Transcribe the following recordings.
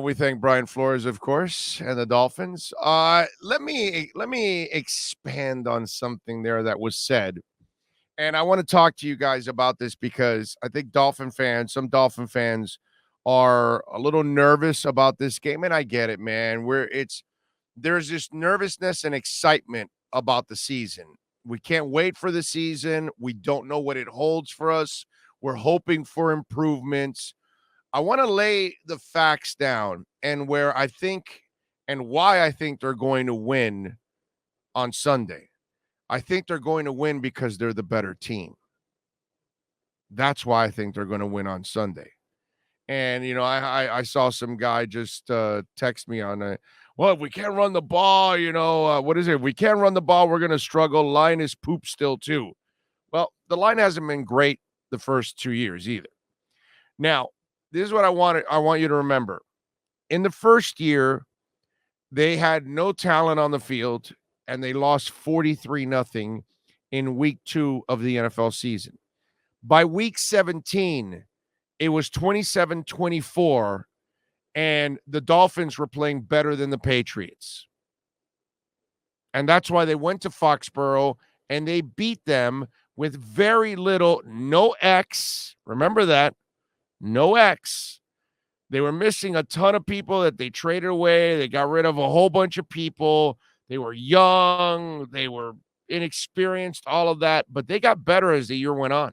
We thank Brian Flores, of course, and the Dolphins. Let me expand on something there that was said, and I want to talk to you guys about this because I think some Dolphin fans, are a little nervous about this game, and I get it, man. There's this nervousness and excitement about the season. We can't wait for the season. We don't know what it holds for us. We're hoping for improvements. I want to lay the facts down and where I think and why I think they're going to win on Sunday. I think they're going to win because they're the better team. That's why I think they're going to win on Sunday. And, I saw some guy just text me on well, if we can't run the ball, what is it? If we can't run the ball, we're going to struggle. Line is poop still, too. Well, the line hasn't been great the first 2 years either. Now, this is what I want you to remember. In the first year, they had no talent on the field, and they lost 43-0 in week 2 of the NFL season. By week 17, it was 27-24, and the Dolphins were playing better than the Patriots. And that's why they went to Foxborough, and they beat them with very little, no X. Remember that. No X. They were missing a ton of people that they traded away. They got rid of a whole bunch of people. They were young. They were inexperienced, all of that. But they got better as the year went on.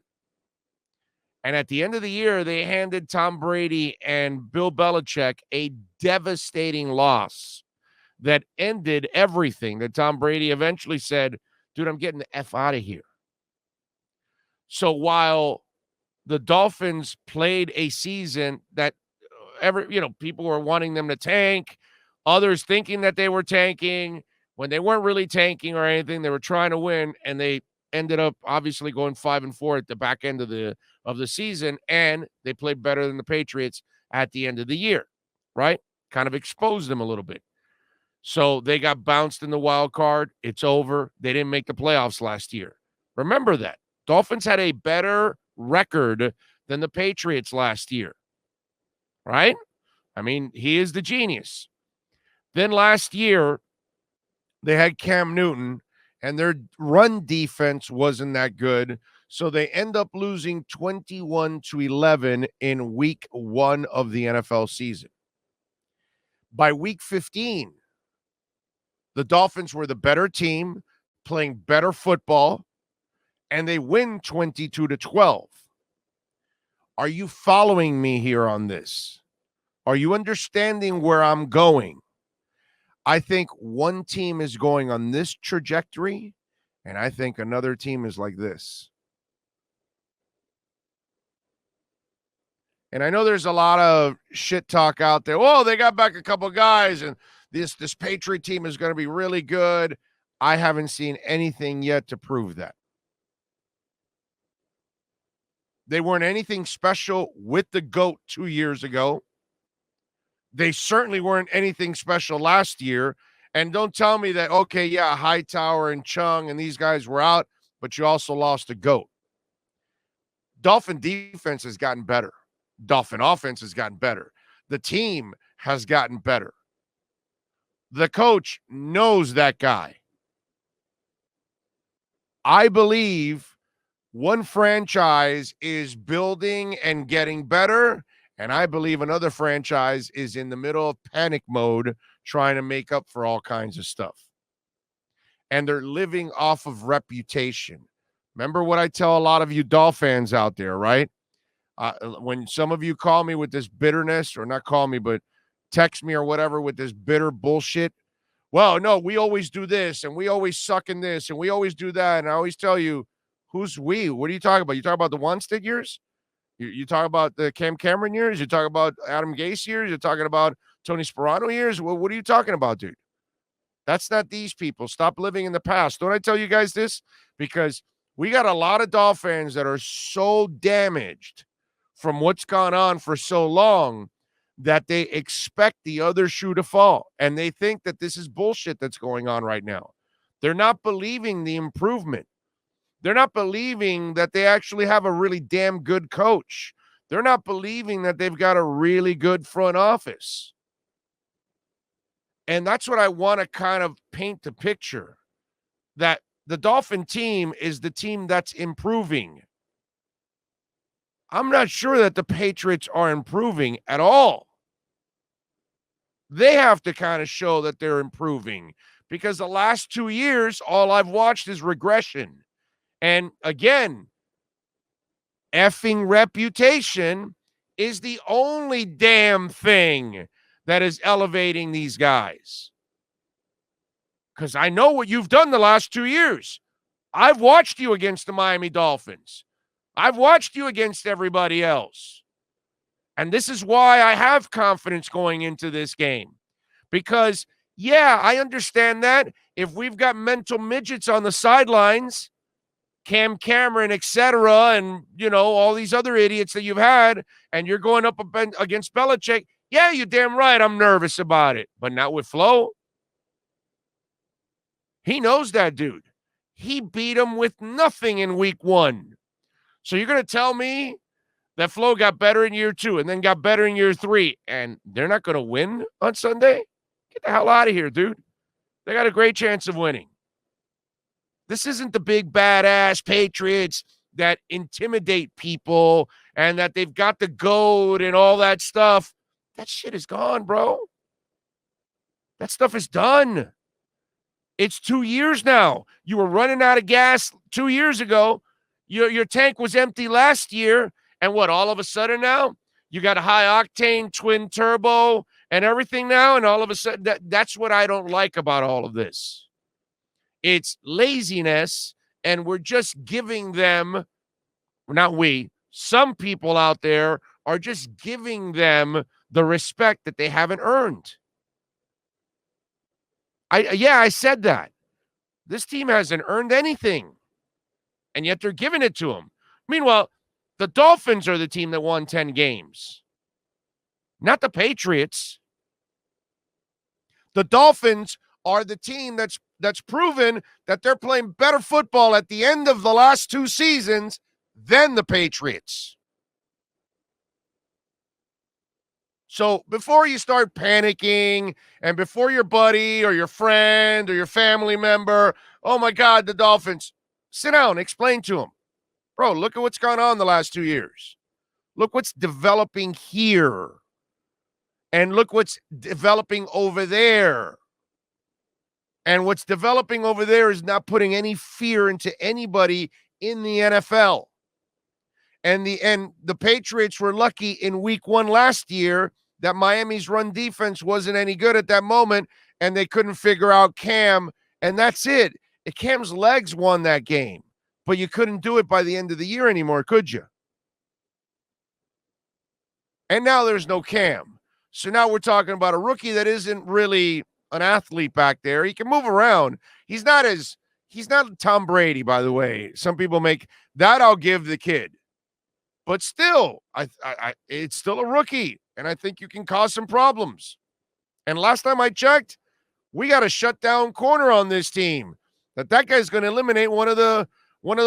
And at the end of the year, they handed Tom Brady and Bill Belichick a devastating loss that ended everything, that Tom Brady eventually said, dude, I'm getting the F out of here. So while the Dolphins played a season that people were wanting them to tank, others thinking that they were tanking when they weren't really tanking or anything, they were trying to win, and they ended up obviously going 5-4 at the back end of the season, and they played better than the Patriots at the end of the year, right? Kind of exposed them a little bit. So they got bounced in the wild card. It's over. They didn't make the playoffs last year. Remember that. Dolphins had a better record than the Patriots last year, right? I mean, he is the genius. Then last year, they had Cam Newton, and their run defense wasn't that good. So they end up losing 21-11 in week 1 of the NFL season. By week 15, the Dolphins were the better team, playing better football, and they win 22-12. Are you following me here on this? Are you understanding where I'm going? I think one team is going on this trajectory, and I think another team is like this. And I know there's a lot of shit talk out there. Oh, they got back a couple guys, and this Patriot team is going to be really good. I haven't seen anything yet to prove that. They weren't anything special with the GOAT 2 years ago. They certainly weren't anything special last year. And don't tell me that, okay, yeah, Hightower and Chung and these guys were out, but you also lost a GOAT. Dolphin defense has gotten better. Dolphin offense has gotten better. The team has gotten better. The coach knows that guy. I believe one franchise is building and getting better, and I believe another franchise is in the middle of panic mode trying to make up for all kinds of stuff. And they're living off of reputation. Remember what I tell a lot of you Dolphins out there, right? When some of you call me with this bitterness, or not call me, but text me or whatever with this bitter bullshit. Well, no, we always do this, and we always suck in this, and we always do that. And I always tell you, who's we? What are you talking about? You talking about the Wanstead years? You talk about the Cam Cameron years? You talk about Adam Gase years? You're talking about Tony Sperano years? Well, what are you talking about, dude? That's not these people. Stop living in the past. Don't I tell you guys this? Because we got a lot of Dolphins that are so damaged from what's gone on for so long that they expect the other shoe to fall. And they think that this is bullshit that's going on right now. They're not believing the improvement. They're not believing that they actually have a really damn good coach. They're not believing that they've got a really good front office. And that's what I want to kind of paint the picture, that the Dolphin team is the team that's improving. I'm not sure that the Patriots are improving at all. They have to kind of show that they're improving, because the last 2 years, all I've watched is regression. And again, effing reputation is the only damn thing that is elevating these guys. Because I know what you've done the last 2 years. I've watched you against the Miami Dolphins. I've watched you against everybody else. And this is why I have confidence going into this game. Because, yeah, I understand that if we've got mental midgets on the sidelines, Cam Cameron, etc., and, all these other idiots that you've had, and you're going up against Belichick, yeah, you're damn right I'm nervous about it. But not with Flo. He knows that dude. He beat him with nothing in week 1. So you're going to tell me that Flo got better in year 2 and then got better in year 3, and they're not going to win on Sunday? Get the hell out of here, dude. They got a great chance of winning. This isn't the big badass Patriots that intimidate people and that they've got the goat and all that stuff. That shit is gone, bro. That stuff is done. It's 2 years now. You were running out of gas 2 years ago. Your tank was empty last year. And what, all of a sudden now? You got a high-octane twin turbo and everything now, and all of a sudden, that's what I don't like about all of this. It's laziness, and we're just giving them, not we, some people out there are just giving them the respect that they haven't earned. I said that. This team hasn't earned anything, and yet they're giving it to them. Meanwhile, the Dolphins are the team that won 10 games, not the Patriots. The Dolphins are the team that's proven that they're playing better football at the end of the last 2 seasons than the Patriots. So before you start panicking and before your buddy or your friend or your family member, oh my God, the Dolphins, sit down, explain to them. Bro, look at what's gone on the last 2 years. Look what's developing here. And look what's developing over there. And what's developing over there is not putting any fear into anybody in the NFL. And the Patriots were lucky in week 1 last year that Miami's run defense wasn't any good at that moment, and they couldn't figure out Cam, and that's it. Cam's legs won that game, but you couldn't do it by the end of the year anymore, could you? And now there's no Cam. So now we're talking about a rookie that isn't really an athlete back there. He can move around. He's not Tom Brady, by the way. Some people make that, I'll give the kid. But still, it's still a rookie, and I think you can cause some problems. And last time I checked, we got a shutdown corner on this team. That guy's going to eliminate one of the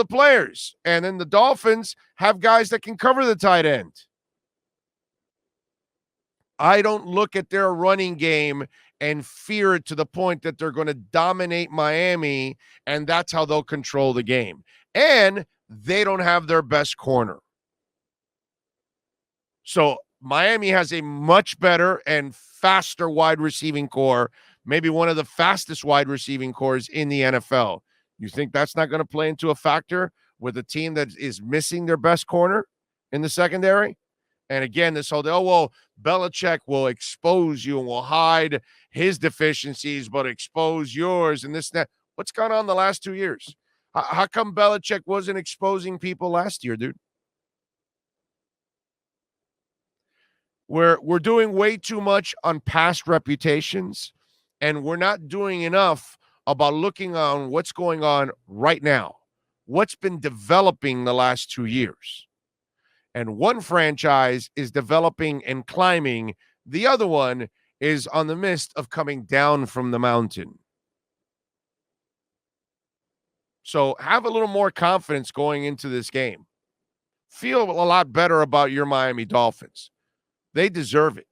players. And then the Dolphins have guys that can cover the tight end. I don't look at their running game and fear it to the point that they're going to dominate Miami, and that's how they'll control the game. And they don't have their best corner. So Miami has a much better and faster wide receiving core, maybe one of the fastest wide receiving cores in the NFL. You think that's not going to play into a factor with a team that is missing their best corner in the secondary? And again, this whole, Belichick will expose you and will hide his deficiencies, but expose yours and this and that. What's gone on the last 2 years? How come Belichick wasn't exposing people last year, dude? We're doing way too much on past reputations, and we're not doing enough about looking on what's going on right now, what's been developing the last 2 years. And one franchise is developing and climbing. The other one is on the mist of coming down from the mountain. So have a little more confidence going into this game. Feel a lot better about your Miami Dolphins. They deserve it.